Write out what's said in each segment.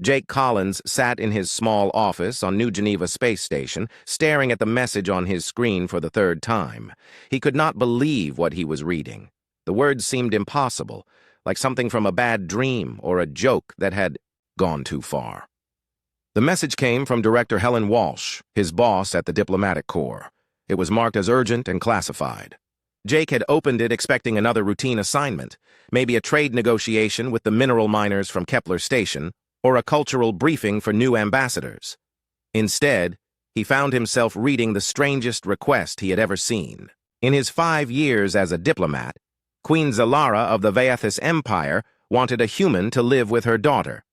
Jake Collins sat in his small office on New Geneva Space Station, staring at the message on his screen for the third time. He could not believe what he was reading. The words seemed impossible, like something from a bad dream or a joke that had gone too far. The message came from Director Helen Walsh, his boss at the Diplomatic Corps. It was marked as urgent and classified. Jake had opened it expecting another routine assignment, maybe a trade negotiation with the mineral miners from Kepler Station, or a cultural briefing for new ambassadors. Instead, he found himself reading the strangest request he had ever seen. In his 5 years as a diplomat, Queen Zalara of the Vaethis Empire wanted a human to live with her daughter.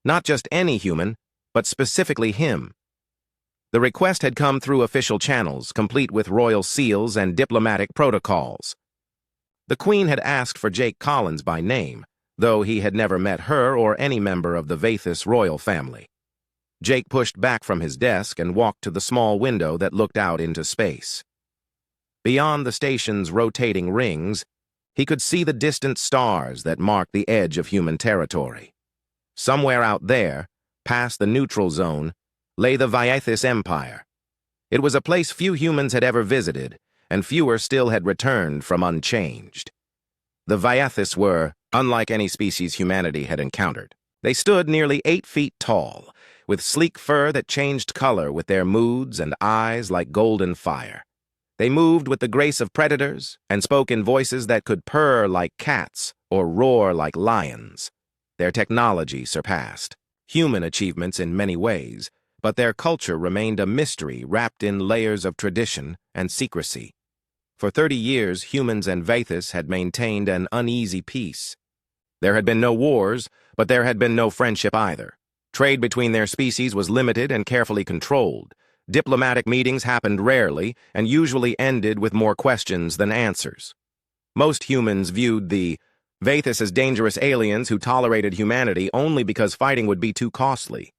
Not just any human, but specifically him. The request had come through official channels, complete with royal seals and diplomatic protocols. The Queen had asked for Jake Collins by name, though he had never met her or any member of the Vaethis royal family. Jake pushed back from his desk and walked to the small window that looked out into space. Beyond the station's rotating rings, he could see the distant stars that marked the edge of human territory. Somewhere out there, past the neutral zone, lay the Vaethis Empire. It was a place few humans had ever visited, and fewer still had returned from unchanged. The Vaethis were unlike any species humanity had encountered. They stood nearly 8 feet tall, with sleek fur that changed color with their moods and eyes like golden fire. They moved with the grace of predators and spoke in voices that could purr like cats or roar like lions. Their technology surpassed human achievements in many ways, but their culture remained a mystery wrapped in layers of tradition and secrecy. For 30 years, humans and Vaethis had maintained an uneasy peace. There had been no wars, but there had been no friendship either. Trade between their species was limited and carefully controlled. Diplomatic meetings happened rarely and usually ended with more questions than answers. Most humans viewed the Vaethis as dangerous aliens who tolerated humanity only because fighting would be too costly.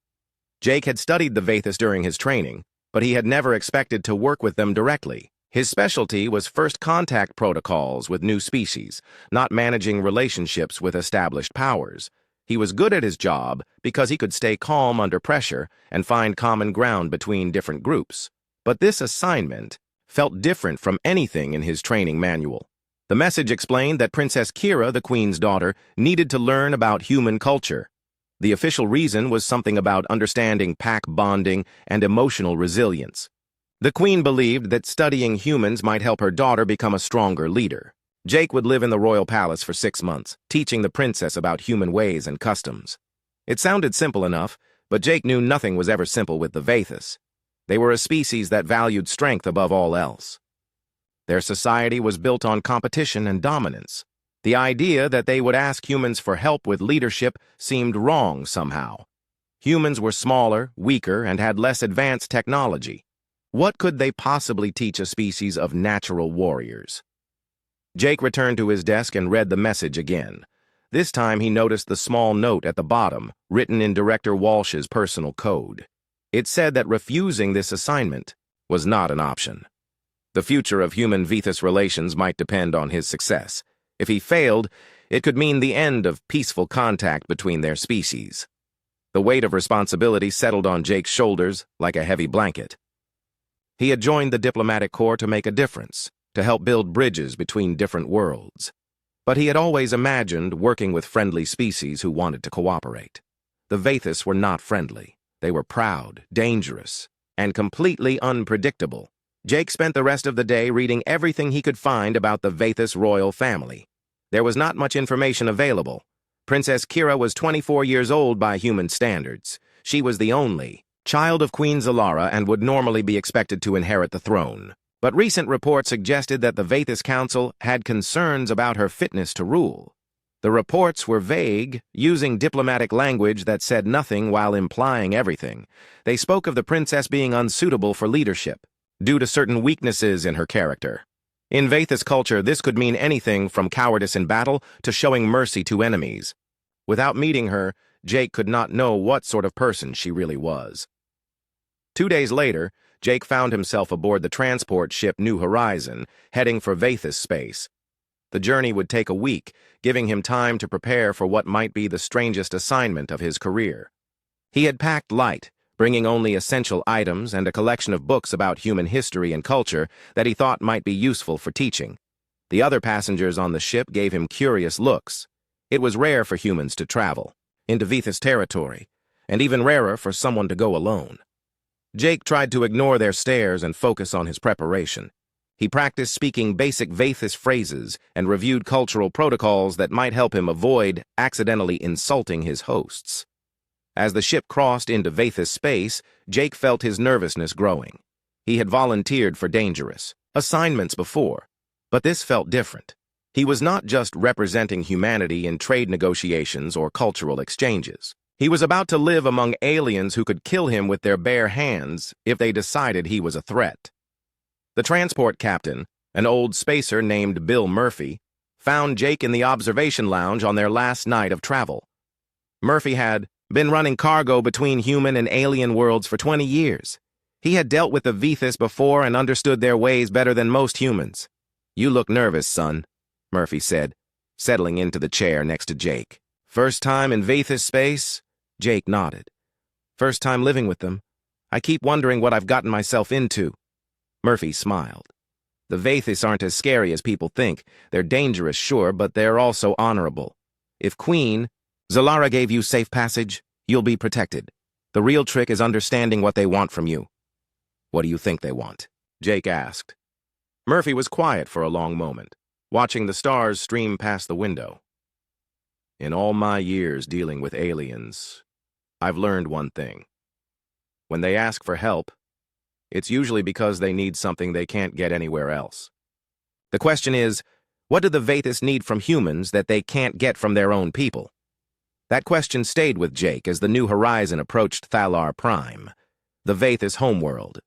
Jake had studied the Vaethis during his training, but he had never expected to work with them directly. His specialty was first contact protocols with new species, not managing relationships with established powers. He was good at his job because he could stay calm under pressure and find common ground between different groups. But this assignment felt different from anything in his training manual. The message explained that Princess Kira, the Queen's daughter, needed to learn about human culture. The official reason was something about understanding pack bonding and emotional resilience. The Queen believed that studying humans might help her daughter become a stronger leader. Jake would live in the royal palace for 6 months, teaching the princess about human ways and customs. It sounded simple enough, but Jake knew nothing was ever simple with the Vaethis. They were a species that valued strength above all else. Their society was built on competition and dominance. The idea that they would ask humans for help with leadership seemed wrong somehow. Humans were smaller, weaker, and had less advanced technology. What could they possibly teach a species of natural warriors? Jake returned to his desk and read the message again. This time he noticed the small note at the bottom, written in Director Walsh's personal code. It said that refusing this assignment was not an option. The future of human-Vaethis relations might depend on his success. If he failed, it could mean the end of peaceful contact between their species. The weight of responsibility settled on Jake's shoulders like a heavy blanket. He had joined the diplomatic corps to make a difference, to help build bridges between different worlds. But he had always imagined working with friendly species who wanted to cooperate. The Vaethis were not friendly. They were proud, dangerous, and completely unpredictable. Jake spent the rest of the day reading everything he could find about the Vaethis royal family. There was not much information available. Princess Kira was 24 years old by human standards. She was the only child of Queen Zalara and would normally be expected to inherit the throne. But recent reports suggested that the Vaethis Council had concerns about her fitness to rule. The reports were vague, using diplomatic language that said nothing while implying everything. They spoke of the princess being unsuitable for leadership, due to certain weaknesses in her character. In Vaethis culture, this could mean anything from cowardice in battle to showing mercy to enemies. Without meeting her, Jake could not know what sort of person she really was. 2 days later, Jake found himself aboard the transport ship New Horizon, heading for Vaethis space. The journey would take a week, giving him time to prepare for what might be the strangest assignment of his career. He had packed light, bringing only essential items and a collection of books about human history and culture that he thought might be useful for teaching. The other passengers on the ship gave him curious looks. It was rare for humans to travel into Vethys territory, and even rarer for someone to go alone. Jake tried to ignore their stares and focus on his preparation. He practiced speaking basic Vethys phrases and reviewed cultural protocols that might help him avoid accidentally insulting his hosts. As the ship crossed into Vethys space, Jake felt his nervousness growing. He had volunteered for dangerous assignments before, but this felt different. He was not just representing humanity in trade negotiations or cultural exchanges. He was about to live among aliens who could kill him with their bare hands if they decided he was a threat. The transport captain, an old spacer named Bill Murphy, found Jake in the observation lounge on their last night of travel. Murphy had been running cargo between human and alien worlds for 20 years. He had dealt with the Vethys before and understood their ways better than most humans. "You look nervous, son," Murphy said, settling into the chair next to Jake. "First time in Vethys space?" Jake nodded. "First time living with them. I keep wondering what I've gotten myself into." Murphy smiled. "The Vethys aren't as scary as people think. They're dangerous, sure, but they're also honorable. If Queen Zalara gave you safe passage, you'll be protected. The real trick is understanding what they want from you." "What do you think they want?" Jake asked. Murphy was quiet for a long moment, watching the stars stream past the window. "In all my years dealing with aliens, I've learned one thing. When they ask for help, it's usually because they need something they can't get anywhere else. The question is, what do the Vethys need from humans that they can't get from their own people?" That question stayed with Jake as the New Horizon approached Thalar Prime, the Vethys homeworld.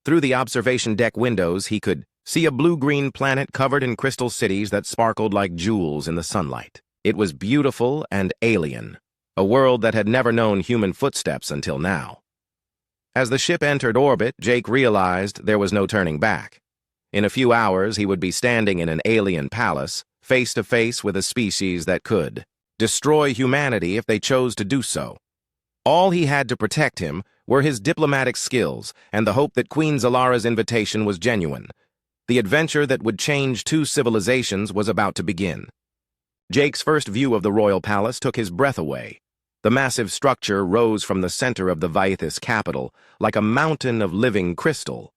Through the observation deck windows, he could see a blue-green planet covered in crystal cities that sparkled like jewels in the sunlight. It was beautiful and alien, a world that had never known human footsteps until now. As the ship entered orbit, Jake realized there was no turning back. In a few hours, he would be standing in an alien palace, face to face with a species that could destroy humanity if they chose to do so. All he had to protect him were his diplomatic skills and the hope that Queen Zalara's invitation was genuine. The adventure that would change two civilizations was about to begin. Jake's first view of the royal palace took his breath away. The massive structure rose from the center of the Vethys capital like a mountain of living crystal.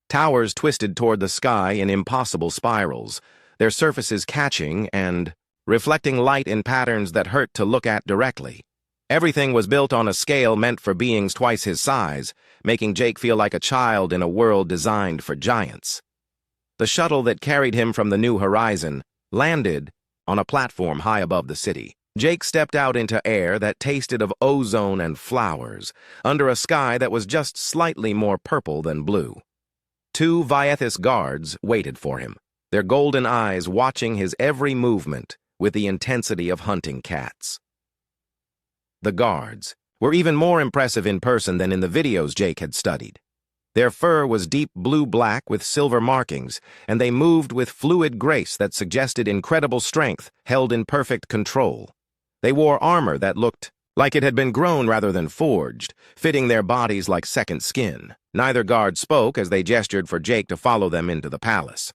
Towers twisted toward the sky in impossible spirals, their surfaces catching and reflecting light in patterns that hurt to look at directly. Everything was built on a scale meant for beings twice his size, making Jake feel like a child in a world designed for giants. The shuttle that carried him from the New Horizon landed on a platform high above the city. Jake stepped out into air that tasted of ozone and flowers, under a sky that was just slightly more purple than blue. Two Vethys guards waited for him, their golden eyes watching his every movement with the intensity of hunting cats. The guards were even more impressive in person than in the videos Jake had studied. Their fur was deep blue-black with silver markings, and they moved with fluid grace that suggested incredible strength held in perfect control. They wore armor that looked like it had been grown rather than forged, fitting their bodies like second skin. Neither guard spoke as they gestured for Jake to follow them into the palace.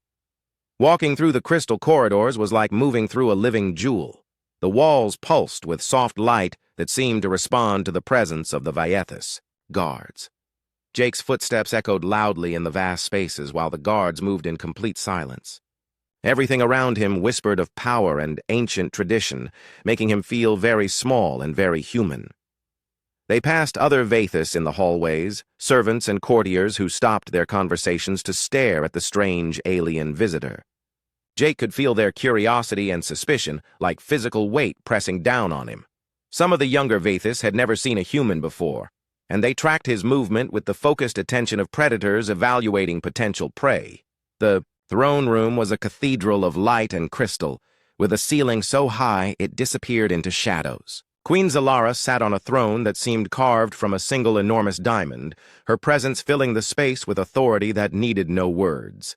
Walking through the crystal corridors was like moving through a living jewel. The walls pulsed with soft light that seemed to respond to the presence of the Vethys guards. Jake's footsteps echoed loudly in the vast spaces while the guards moved in complete silence. Everything around him whispered of power and ancient tradition, making him feel very small and very human. They passed other Vethys in the hallways, servants and courtiers who stopped their conversations to stare at the strange alien visitor. Jake could feel their curiosity and suspicion like physical weight pressing down on him. Some of the younger Vethys had never seen a human before, and they tracked his movement with the focused attention of predators evaluating potential prey. The throne room was a cathedral of light and crystal, with a ceiling so high it disappeared into shadows. Queen Zalara sat on a throne that seemed carved from a single enormous diamond, her presence filling the space with authority that needed no words.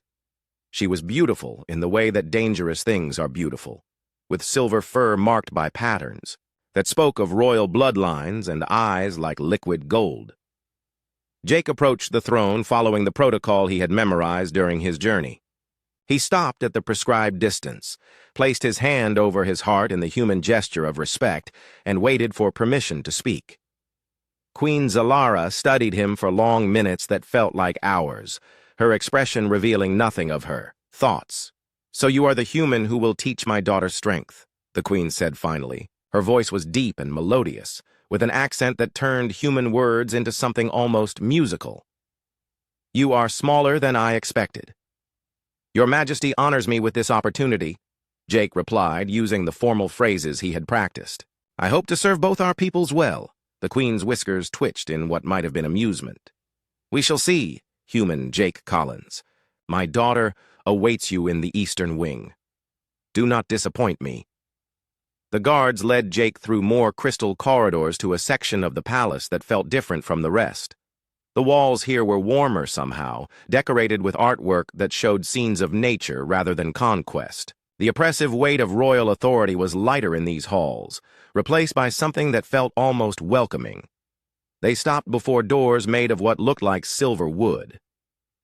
She was beautiful in the way that dangerous things are beautiful, with silver fur marked by patterns, that spoke of royal bloodlines and eyes like liquid gold. Jake approached the throne following the protocol he had memorized during his journey. He stopped at the prescribed distance, placed his hand over his heart in the human gesture of respect, and waited for permission to speak. Queen Zalara studied him for long minutes that felt like hours, her expression revealing nothing of her thoughts. "So you are the human who will teach my daughter strength," the queen said finally. Her voice was deep and melodious, with an accent that turned human words into something almost musical. "You are smaller than I expected." "Your Majesty honors me with this opportunity," Jake replied, using the formal phrases he had practiced. "I hope to serve both our peoples well." The queen's whiskers twitched in what might have been amusement. "We shall see, human Jake Collins. My daughter awaits you in the eastern wing. Do not disappoint me." The guards led Jake through more crystal corridors to a section of the palace that felt different from the rest. The walls here were warmer somehow, decorated with artwork that showed scenes of nature rather than conquest. The oppressive weight of royal authority was lighter in these halls, replaced by something that felt almost welcoming. They stopped before doors made of what looked like silver wood.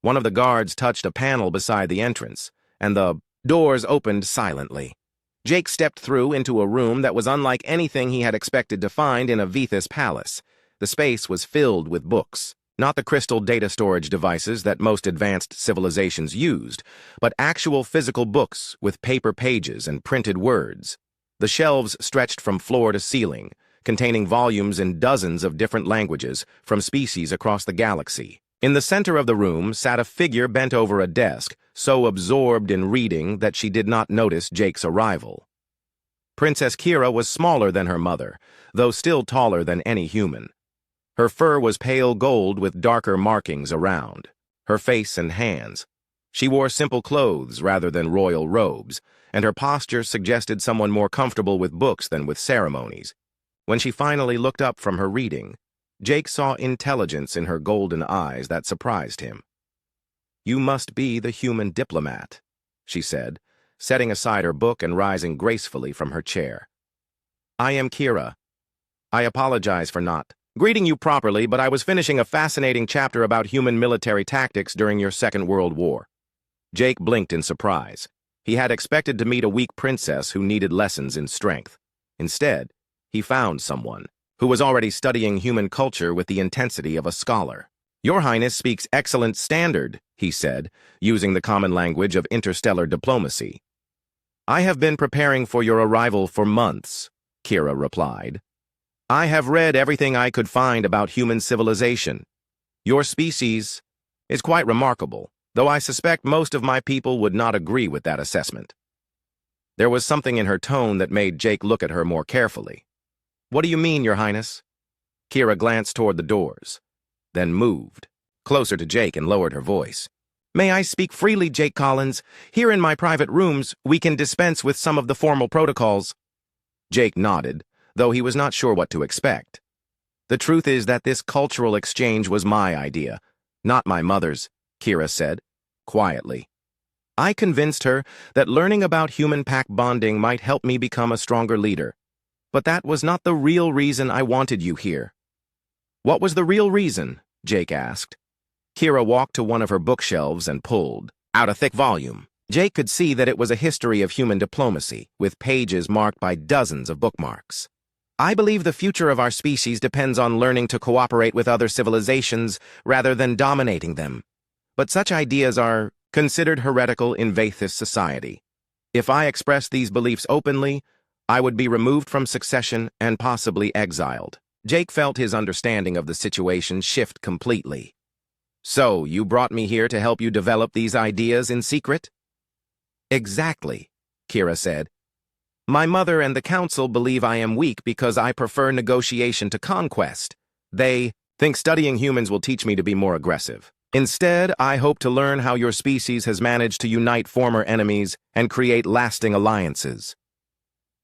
One of the guards touched a panel beside the entrance, and the doors opened silently. Jake stepped through into a room that was unlike anything he had expected to find in a Vethys palace. The space was filled with books, not the crystal data storage devices that most advanced civilizations used, but actual physical books with paper pages and printed words. The shelves stretched from floor to ceiling, containing volumes in dozens of different languages from species across the galaxy. In the center of the room sat a figure bent over a desk, so absorbed in reading that she did not notice Jake's arrival. Princess Kira was smaller than her mother, though still taller than any human. Her fur was pale gold with darker markings around her face and hands. She wore simple clothes rather than royal robes, and her posture suggested someone more comfortable with books than with ceremonies. When she finally looked up from her reading, Jake saw intelligence in her golden eyes that surprised him. "You must be the human diplomat," she said, setting aside her book and rising gracefully from her chair. "I am Kira. I apologize for not greeting you properly, but I was finishing a fascinating chapter about human military tactics during your Second World War." Jake blinked in surprise. He had expected to meet a weak princess who needed lessons in strength. Instead, he found someone who was already studying human culture with the intensity of a scholar. "Your Highness speaks excellent standard," he said, using the common language of interstellar diplomacy. "I have been preparing for your arrival for months," Kira replied. "I have read everything I could find about human civilization. Your species is quite remarkable, though I suspect most of my people would not agree with that assessment." There was something in her tone that made Jake look at her more carefully. "What do you mean, Your Highness?" Kira glanced toward the doors, then moved closer to Jake and lowered her voice. "May I speak freely, Jake Collins? Here in my private rooms, we can dispense with some of the formal protocols." Jake nodded, though he was not sure what to expect. "The truth is that this cultural exchange was my idea, not my mother's," Kira said, quietly. "I convinced her that learning about human pack bonding might help me become a stronger leader. But that was not the real reason I wanted you here." "What was the real reason?" Jake asked. Kira walked to one of her bookshelves and pulled out a thick volume. Jake could see that it was a history of human diplomacy, with pages marked by dozens of bookmarks. "I believe the future of our species depends on learning to cooperate with other civilizations rather than dominating them. But such ideas are considered heretical in Vethys society. If I express these beliefs openly, I would be removed from succession and possibly exiled." Jake felt his understanding of the situation shift completely. "So, you brought me here to help you develop these ideas in secret?" "Exactly," Kira said. "My mother and the council believe I am weak because I prefer negotiation to conquest. They think studying humans will teach me to be more aggressive. Instead, I hope to learn how your species has managed to unite former enemies and create lasting alliances."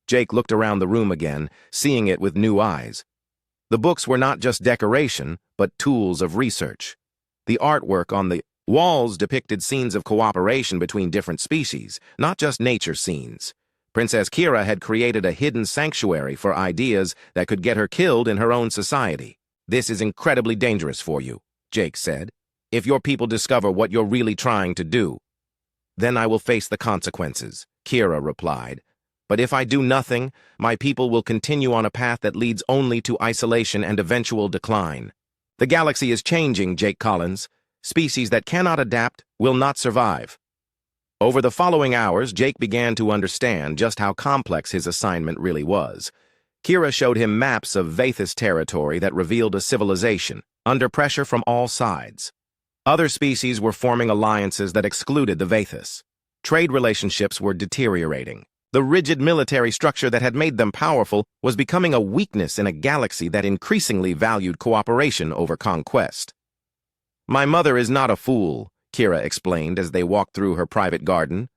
Jake looked around the room again, seeing it with new eyes. The books were not just decoration, but tools of research. The artwork on the walls depicted scenes of cooperation between different species, not just nature scenes. Princess Kira had created a hidden sanctuary for ideas that could get her killed in her own society. "This is incredibly dangerous for you," Jake said. "If your people discover what you're really trying to do, then I will face the consequences," Kira replied. "But if I do nothing, my people will continue on a path that leads only to isolation and eventual decline. The galaxy is changing, Jake Collins. Species that cannot adapt will not survive." Over the following hours, Jake began to understand just how complex his assignment really was. Kira showed him maps of Vathis territory that revealed a civilization, under pressure from all sides. Other species were forming alliances that excluded the Vathis. Trade relationships were deteriorating. The rigid military structure that had made them powerful was becoming a weakness in a galaxy that increasingly valued cooperation over conquest. "My mother is not a fool," Kira explained as they walked through her private garden.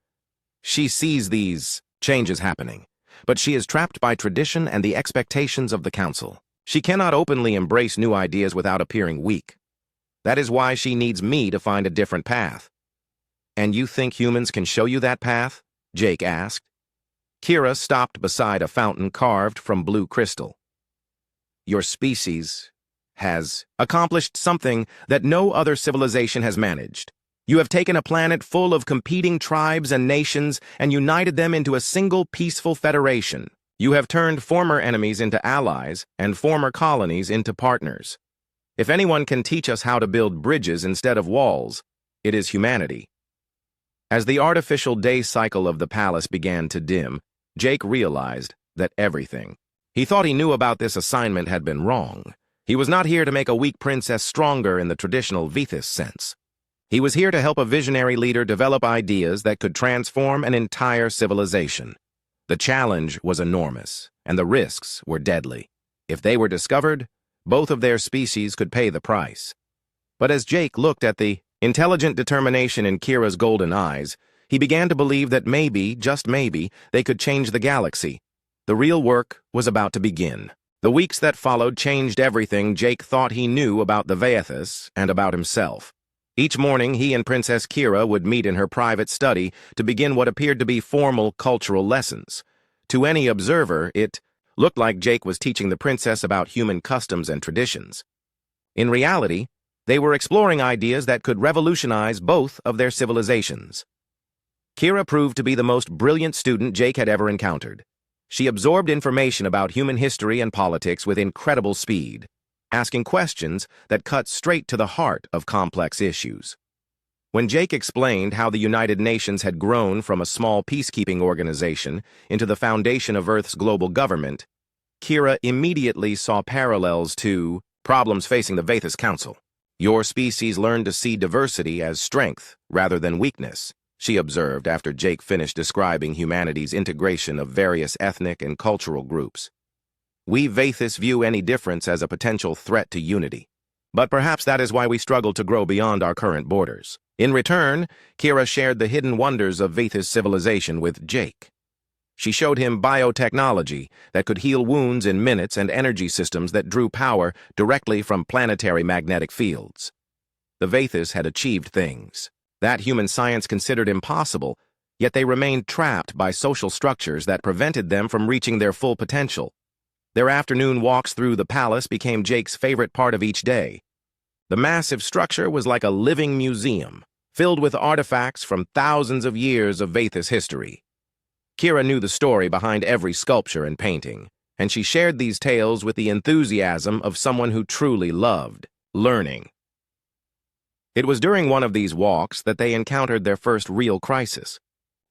"She sees these changes happening, but she is trapped by tradition and the expectations of the Council. She cannot openly embrace new ideas without appearing weak. That is why she needs me to find a different path." "And you think humans can show you that path?" Jake asked. Kira stopped beside a fountain carved from blue crystal. "Your species has accomplished something that no other civilization has managed. You have taken a planet full of competing tribes and nations and united them into a single peaceful federation. You have turned former enemies into allies and former colonies into partners. If anyone can teach us how to build bridges instead of walls, it is humanity." As the artificial day cycle of the palace began to dim, Jake realized that everything he thought he knew about this assignment had been wrong. He was not here to make a weak princess stronger in the traditional Vathis sense. He was here to help a visionary leader develop ideas that could transform an entire civilization. The challenge was enormous, and the risks were deadly. If they were discovered, both of their species could pay the price. But as Jake looked at the intelligent determination in Kira's golden eyes, he began to believe that maybe, just maybe, they could change the galaxy. The real work was about to begin. The weeks that followed changed everything Jake thought he knew about the Vathis and about himself. Each morning, he and Princess Kira would meet in her private study to begin what appeared to be formal cultural lessons. To any observer, it looked like Jake was teaching the princess about human customs and traditions. In reality, they were exploring ideas that could revolutionize both of their civilizations. Kira proved to be the most brilliant student Jake had ever encountered. She absorbed information about human history and politics with incredible speed, asking questions that cut straight to the heart of complex issues. When Jake explained how the United Nations had grown from a small peacekeeping organization into the foundation of Earth's global government, Kira immediately saw parallels to problems facing the Vathis Council. "Your species learned to see diversity as strength rather than weakness," she observed after Jake finished describing humanity's integration of various ethnic and cultural groups. "We Vathis view any difference as a potential threat to unity. But perhaps that is why we struggle to grow beyond our current borders." In return, Kira shared the hidden wonders of Vathis civilization with Jake. She showed him biotechnology that could heal wounds in minutes and energy systems that drew power directly from planetary magnetic fields. The Vathis had achieved things that human science considered impossible, yet they remained trapped by social structures that prevented them from reaching their full potential. Their afternoon walks through the palace became Jake's favorite part of each day. The massive structure was like a living museum, filled with artifacts from thousands of years of Vathis history. Kira knew the story behind every sculpture and painting, and she shared these tales with the enthusiasm of someone who truly loved learning. It was during one of these walks that they encountered their first real crisis.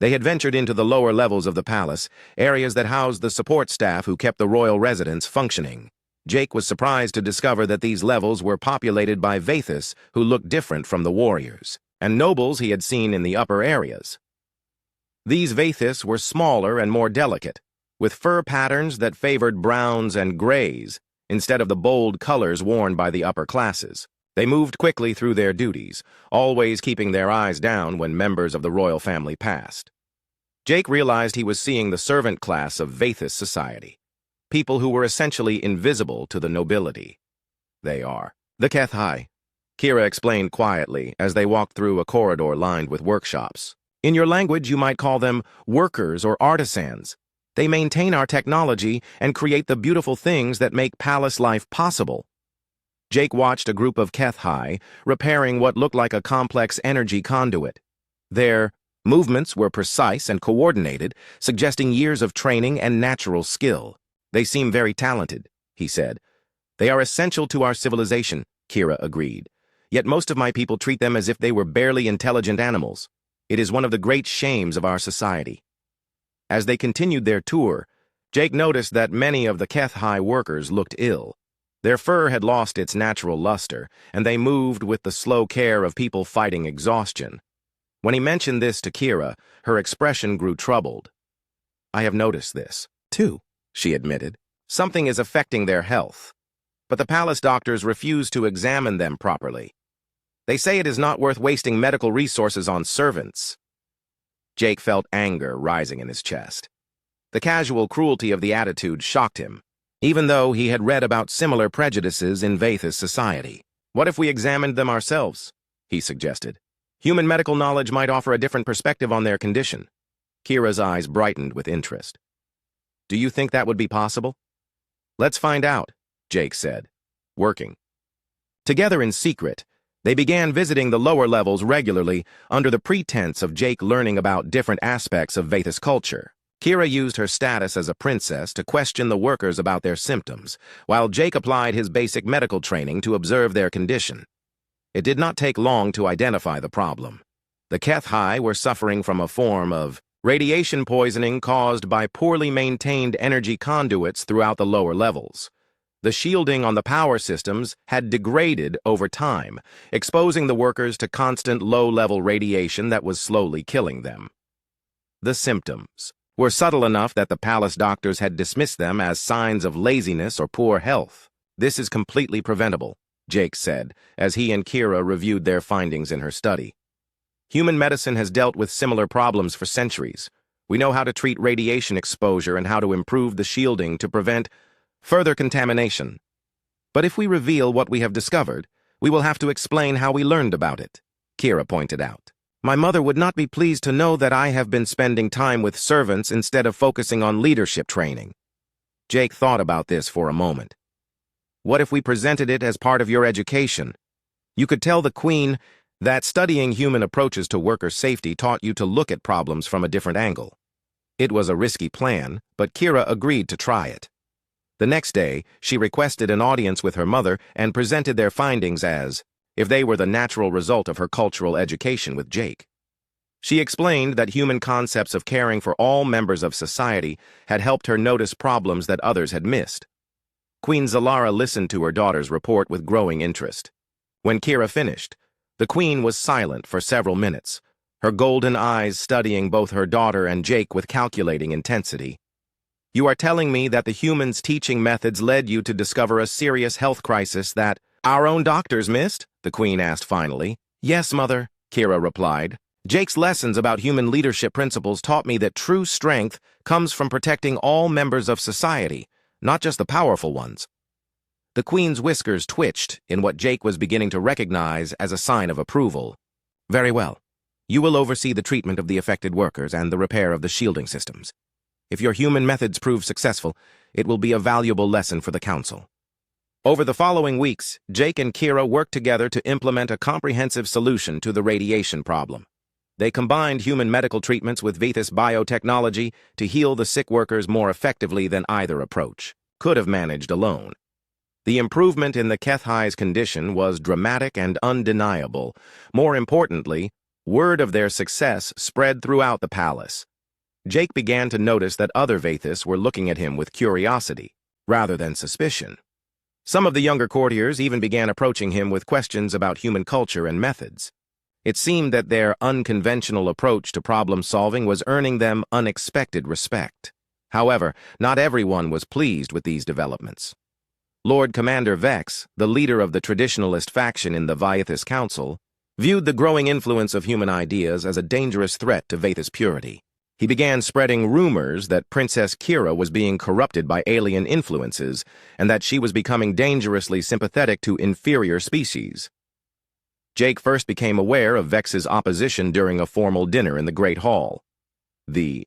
They had ventured into the lower levels of the palace, areas that housed the support staff who kept the royal residence functioning. Jake was surprised to discover that these levels were populated by Vathis who looked different from the warriors and nobles he had seen in the upper areas. These Vathis were smaller and more delicate, with fur patterns that favored browns and grays instead of the bold colors worn by the upper classes. They moved quickly through their duties, always keeping their eyes down when members of the royal family passed. Jake realized he was seeing the servant class of Vathis society, people who were essentially invisible to the nobility. "They are the HFY," Kira explained quietly as they walked through a corridor lined with workshops. In your language, you might call them workers or artisans. They maintain our technology and create the beautiful things that make palace life possible. Jake watched a group of HFY repairing what looked like a complex energy conduit. Their movements were precise and coordinated, suggesting years of training and natural skill. They seem very talented, he said. They are essential to our civilization, Kira agreed. Yet most of my people treat them as if they were barely intelligent animals. It is one of the great shames of our society. As they continued their tour, Jake noticed that many of the HFY workers looked ill. Their fur had lost its natural luster, and they moved with the slow care of people fighting exhaustion. When he mentioned this to Kira, her expression grew troubled. I have noticed this, too, she admitted. Something is affecting their health. But the palace doctors refuse to examine them properly. They say it is not worth wasting medical resources on servants. Jake felt anger rising in his chest. The casual cruelty of the attitude shocked him, even though he had read about similar prejudices in Vathis society. What if we examined them ourselves? He suggested. Human medical knowledge might offer a different perspective on their condition. Kira's eyes brightened with interest. Do you think that would be possible? Let's find out, Jake said, working. Together in secret, they began visiting the lower levels regularly under the pretense of Jake learning about different aspects of Vathis culture. Kira used her status as a princess to question the workers about their symptoms, while Jake applied his basic medical training to observe their condition. It did not take long to identify the problem. The HFY were suffering from a form of radiation poisoning caused by poorly maintained energy conduits throughout the lower levels. The shielding on the power systems had degraded over time, exposing the workers to constant low-level radiation that was slowly killing them. The symptoms were subtle enough that the palace doctors had dismissed them as signs of laziness or poor health. This is completely preventable, Jake said, as he and Kira reviewed their findings in her study. Human medicine has dealt with similar problems for centuries. We know how to treat radiation exposure and how to improve the shielding to prevent further contamination. But if we reveal what we have discovered, we will have to explain how we learned about it, Kira pointed out. My mother would not be pleased to know that I have been spending time with servants instead of focusing on leadership training. Jake thought about this for a moment. What if we presented it as part of your education? You could tell the Queen that studying human approaches to worker safety taught you to look at problems from a different angle. It was a risky plan, but Kira agreed to try it. The next day, she requested an audience with her mother and presented their findings as if they were the natural result of her cultural education with Jake. She explained that human concepts of caring for all members of society had helped her notice problems that others had missed. Queen Zalara listened to her daughter's report with growing interest. When Kira finished, the Queen was silent for several minutes, her golden eyes studying both her daughter and Jake with calculating intensity. You are telling me that the humans' teaching methods led you to discover a serious health crisis that our own doctors missed? The Queen asked finally. Yes, Mother, Kira replied. Jake's lessons about human leadership principles taught me that true strength comes from protecting all members of society, not just the powerful ones. The Queen's whiskers twitched in what Jake was beginning to recognize as a sign of approval. Very well. You will oversee the treatment of the affected workers and the repair of the shielding systems. If your human methods prove successful, it will be a valuable lesson for the Council. Over the following weeks, Jake and Kira worked together to implement a comprehensive solution to the radiation problem. They combined human medical treatments with Vathis biotechnology to heal the sick workers more effectively than either approach could have managed alone. The improvement in the HFY's condition was dramatic and undeniable. More importantly, word of their success spread throughout the palace. Jake began to notice that other Vathis were looking at him with curiosity, rather than suspicion. Some of the younger courtiers even began approaching him with questions about human culture and methods. It seemed that their unconventional approach to problem-solving was earning them unexpected respect. However, not everyone was pleased with these developments. Lord Commander Vex, the leader of the traditionalist faction in the Vathis Council, viewed the growing influence of human ideas as a dangerous threat to Vathis purity. He began spreading rumors that Princess Kira was being corrupted by alien influences and that she was becoming dangerously sympathetic to inferior species. Jake first became aware of Vex's opposition during a formal dinner in the Great Hall. The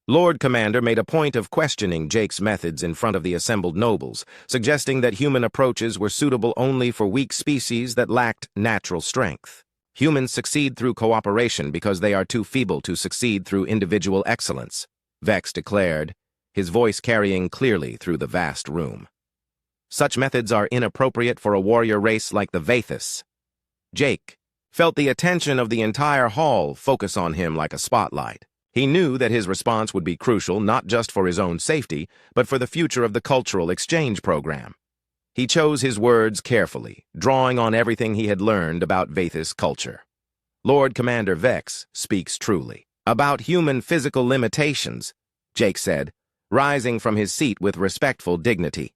Lord Commander made a point of questioning Jake's methods in front of the assembled nobles, suggesting that human approaches were suitable only for weak species that lacked natural strength. Humans succeed through cooperation because they are too feeble to succeed through individual excellence, Vex declared, his voice carrying clearly through the vast room. Such methods are inappropriate for a warrior race like the Vathis. Jake felt the attention of the entire hall focus on him like a spotlight. He knew that his response would be crucial not just for his own safety, but for the future of the cultural exchange program. He chose his words carefully, drawing on everything he had learned about Vathis culture. Lord Commander Vex speaks truly. About human physical limitations, Jake said, rising from his seat with respectful dignity.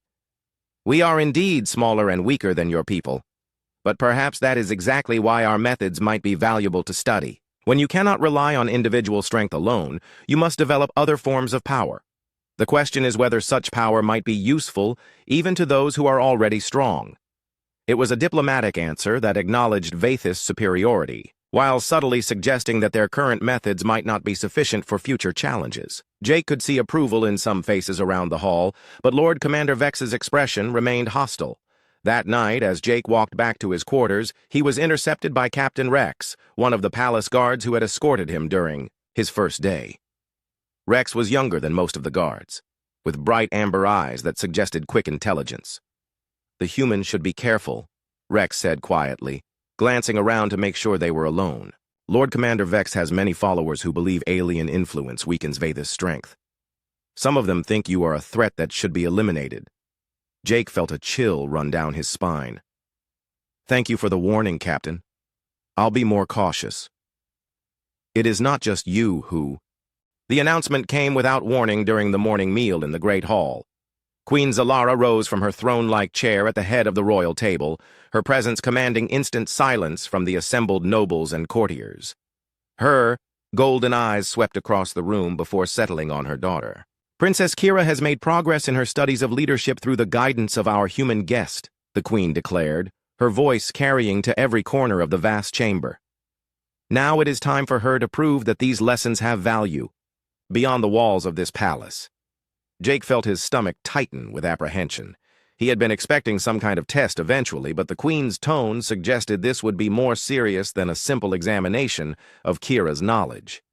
We are indeed smaller and weaker than your people, but perhaps that is exactly why our methods might be valuable to study. When you cannot rely on individual strength alone, you must develop other forms of power. The question is whether such power might be useful even to those who are already strong. It was a diplomatic answer that acknowledged Vathis' superiority, while subtly suggesting that their current methods might not be sufficient for future challenges. Jake could see approval in some faces around the hall, but Lord Commander Vex's expression remained hostile. That night, as Jake walked back to his quarters, he was intercepted by Captain Rex, one of the palace guards who had escorted him during his first day. Rex was younger than most of the guards, with bright amber eyes that suggested quick intelligence. The humans should be careful, Rex said quietly, glancing around to make sure they were alone. Lord Commander Vex has many followers who believe alien influence weakens Vathis' strength. Some of them think you are a threat that should be eliminated. Jake felt a chill run down his spine. Thank you for the warning, Captain. I'll be more cautious. It is not just you who... The announcement came without warning during the morning meal in the Great Hall. Queen Zalara rose from her throne-like chair at the head of the royal table, her presence commanding instant silence from the assembled nobles and courtiers. Her golden eyes swept across the room before settling on her daughter. Princess Kira has made progress in her studies of leadership through the guidance of our human guest, the Queen declared, her voice carrying to every corner of the vast chamber. Now it is time for her to prove that these lessons have value, beyond the walls of this palace. Jake felt his stomach tighten with apprehension. He had been expecting some kind of test eventually, but the Queen's tone suggested this would be more serious than a simple examination of Kira's knowledge.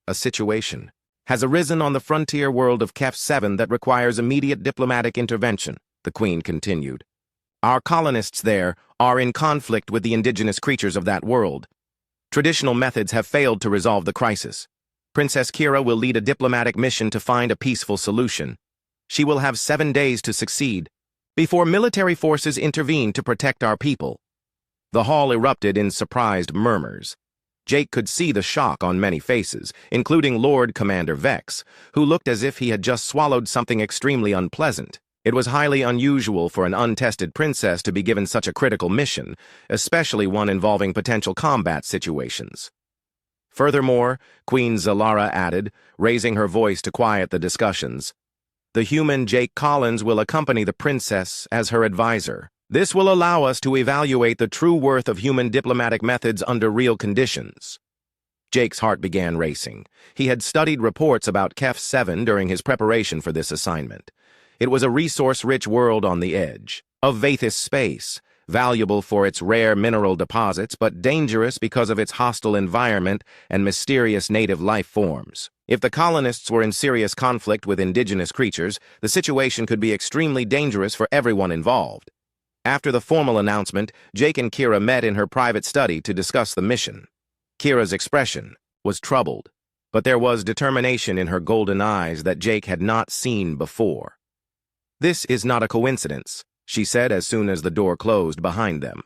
A situation has arisen on the frontier world of KEF-7 that requires immediate diplomatic intervention, the Queen continued. Our colonists there are in conflict with the indigenous creatures of that world. Traditional methods have failed to resolve the crisis. Princess Kira will lead a diplomatic mission to find a peaceful solution. She will have 7 days to succeed, before military forces intervene to protect our people. The hall erupted in surprised murmurs. Jake could see the shock on many faces, including Lord Commander Vex, who looked as if he had just swallowed something extremely unpleasant. It was highly unusual for an untested princess to be given such a critical mission, especially one involving potential combat situations. Furthermore, Queen Zalara added, raising her voice to quiet the discussions, the human Jake Collins will accompany the princess as her advisor. This will allow us to evaluate the true worth of human diplomatic methods under real conditions. Jake's heart began racing. He had studied reports about KEF-7 during his preparation for this assignment. It was a resource-rich world on the edge of Vathis space, valuable for its rare mineral deposits, but dangerous because of its hostile environment and mysterious native life forms. If the colonists were in serious conflict with indigenous creatures, the situation could be extremely dangerous for everyone involved. After the formal announcement, Jake and Kira met in her private study to discuss the mission. Kira's expression was troubled, but there was determination in her golden eyes that Jake had not seen before. This is not a coincidence, she said as soon as the door closed behind them.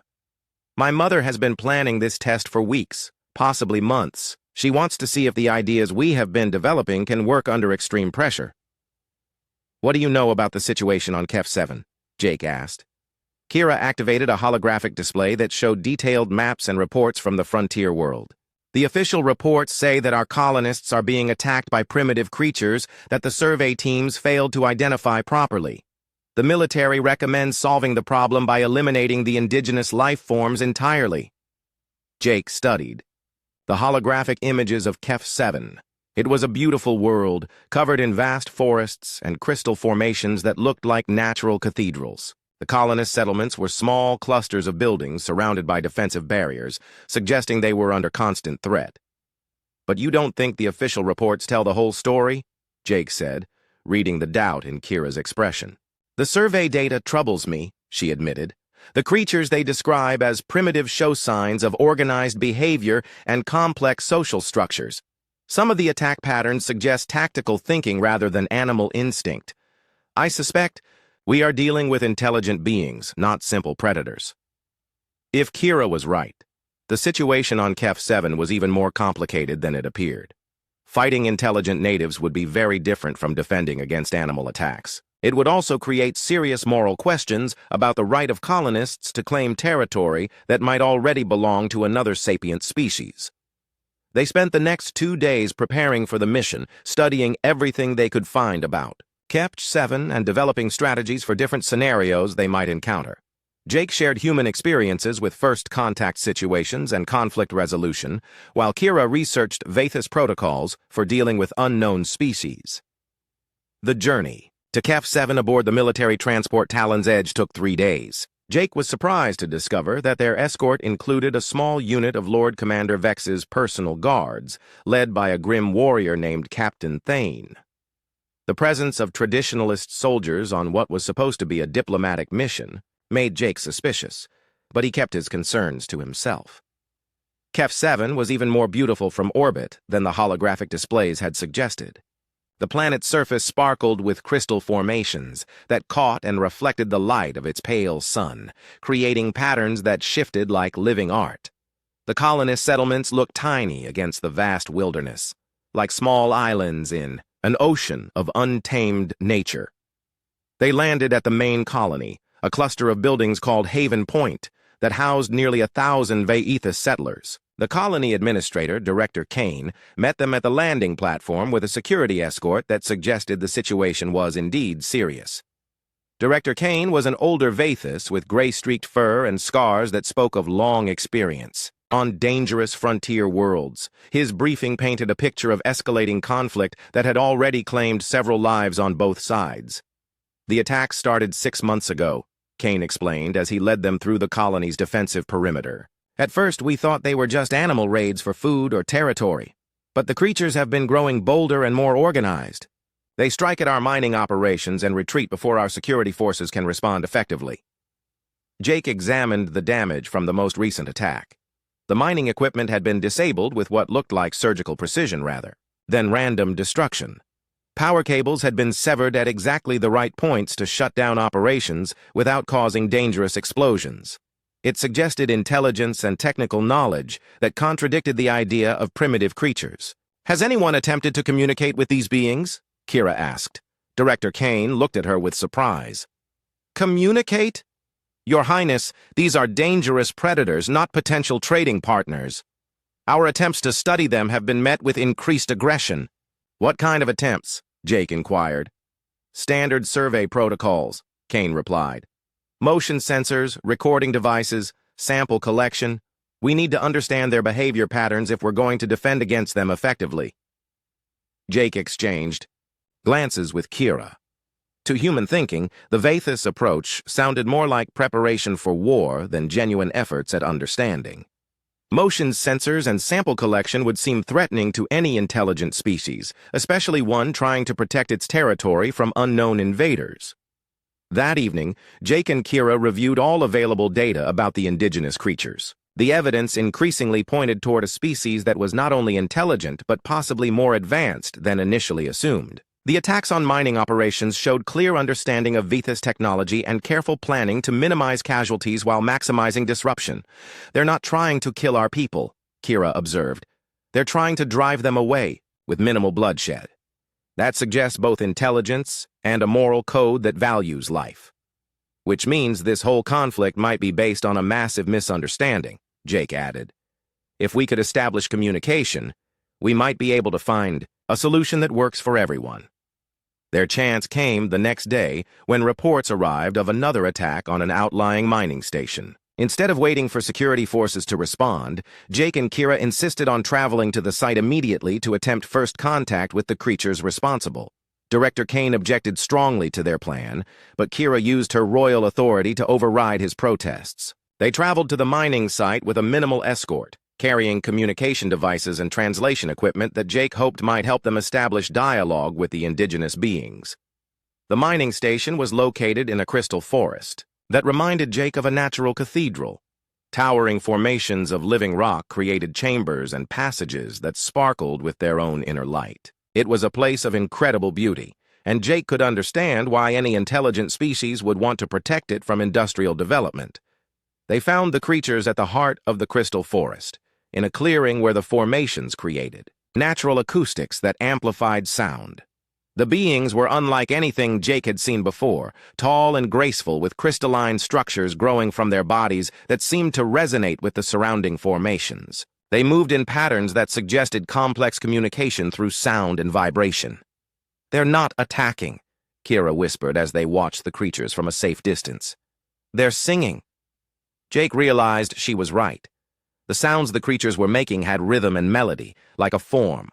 My mother has been planning this test for weeks, possibly months. She wants to see if the ideas we have been developing can work under extreme pressure. What do you know about the situation on KEF-7? Jake asked. Kira activated a holographic display that showed detailed maps and reports from the frontier world. The official reports say that our colonists are being attacked by primitive creatures that the survey teams failed to identify properly. The military recommends solving the problem by eliminating the indigenous life forms entirely. Jake studied the holographic images of KEF-7. It was a beautiful world, covered in vast forests and crystal formations that looked like natural cathedrals. The colonist settlements were small clusters of buildings surrounded by defensive barriers, suggesting they were under constant threat. "But you don't think the official reports tell the whole story?" Jake said, reading the doubt in Kira's expression. "The survey data troubles me," she admitted. "The creatures they describe as primitive show signs of organized behavior and complex social structures. Some of the attack patterns suggest tactical thinking rather than animal instinct. I suspect we are dealing with intelligent beings, not simple predators." If Kira was right, the situation on KEF-7 was even more complicated than it appeared. Fighting intelligent natives would be very different from defending against animal attacks. It would also create serious moral questions about the right of colonists to claim territory that might already belong to another sapient species. They spent the next 2 days preparing for the mission, studying everything they could find about KEF-7 and developing strategies for different scenarios they might encounter. Jake shared human experiences with first contact situations and conflict resolution, while Kira researched Vathis protocols for dealing with unknown species. The journey to KEF-7 aboard the military transport Talon's Edge took 3 days. Jake was surprised to discover that their escort included a small unit of Lord Commander Vex's personal guards, led by a grim warrior named Captain Thane. The presence of traditionalist soldiers on what was supposed to be a diplomatic mission made Jake suspicious, but he kept his concerns to himself. KEF-7 was even more beautiful from orbit than the holographic displays had suggested. The planet's surface sparkled with crystal formations that caught and reflected the light of its pale sun, creating patterns that shifted like living art. The colonist settlements looked tiny against the vast wilderness, like small islands in an ocean of untamed nature. They landed at the main colony, a cluster of buildings called Haven Point that housed nearly 1,000 Vaethis settlers. The colony administrator, Director Kane, met them at the landing platform with a security escort that suggested the situation was indeed serious. Director Kane was an older Vaethis with gray-streaked fur and scars that spoke of long experience on dangerous frontier worlds. His briefing painted a picture of escalating conflict that had already claimed several lives on both sides. "The attack started 6 months ago," Kane explained as he led them through the colony's defensive perimeter. "At first, we thought they were just animal raids for food or territory, but the creatures have been growing bolder and more organized. They strike at our mining operations and retreat before our security forces can respond effectively." Jake examined the damage from the most recent attack. The mining equipment had been disabled with what looked like surgical precision rather than random destruction. Power cables had been severed at exactly the right points to shut down operations without causing dangerous explosions. It suggested intelligence and technical knowledge that contradicted the idea of primitive creatures. "Has anyone attempted to communicate with these beings?" Kira asked. Director Kane looked at her with surprise. "Communicate? Your Highness, these are dangerous predators, not potential trading partners. Our attempts to study them have been met with increased aggression." "What kind of attempts?" Jake inquired. "Standard survey protocols," Kane replied. "Motion sensors, recording devices, sample collection. We need to understand their behavior patterns if we're going to defend against them effectively." Jake exchanged glances with Kira. To human thinking, the Vaethis approach sounded more like preparation for war than genuine efforts at understanding. Motion sensors and sample collection would seem threatening to any intelligent species, especially one trying to protect its territory from unknown invaders. That evening, Jake and Kira reviewed all available data about the indigenous creatures. The evidence increasingly pointed toward a species that was not only intelligent but possibly more advanced than initially assumed. The attacks on mining operations showed clear understanding of Vaethis technology and careful planning to minimize casualties while maximizing disruption. "They're not trying to kill our people," Kira observed. "They're trying to drive them away, with minimal bloodshed. That suggests both intelligence and a moral code that values life. Which means this whole conflict might be based on a massive misunderstanding," Jake added. "If we could establish communication, we might be able to find a solution that works for everyone." Their chance came the next day when reports arrived of another attack on an outlying mining station. Instead of waiting for security forces to respond, Jake and Kira insisted on traveling to the site immediately to attempt first contact with the creatures responsible. Director Kane objected strongly to their plan, but Kira used her royal authority to override his protests. They traveled to the mining site with a minimal escort, carrying communication devices and translation equipment that Jake hoped might help them establish dialogue with the indigenous beings. The mining station was located in a crystal forest that reminded Jake of a natural cathedral. Towering formations of living rock created chambers and passages that sparkled with their own inner light. It was a place of incredible beauty, and Jake could understand why any intelligent species would want to protect it from industrial development. They found the creatures at the heart of the crystal forest, in a clearing where the formations created natural acoustics that amplified sound. The beings were unlike anything Jake had seen before, tall and graceful with crystalline structures growing from their bodies that seemed to resonate with the surrounding formations. They moved in patterns that suggested complex communication through sound and vibration. "They're not attacking," Kira whispered as they watched the creatures from a safe distance. "They're singing." Jake realized she was right. The sounds the creatures were making had rhythm and melody, like a form,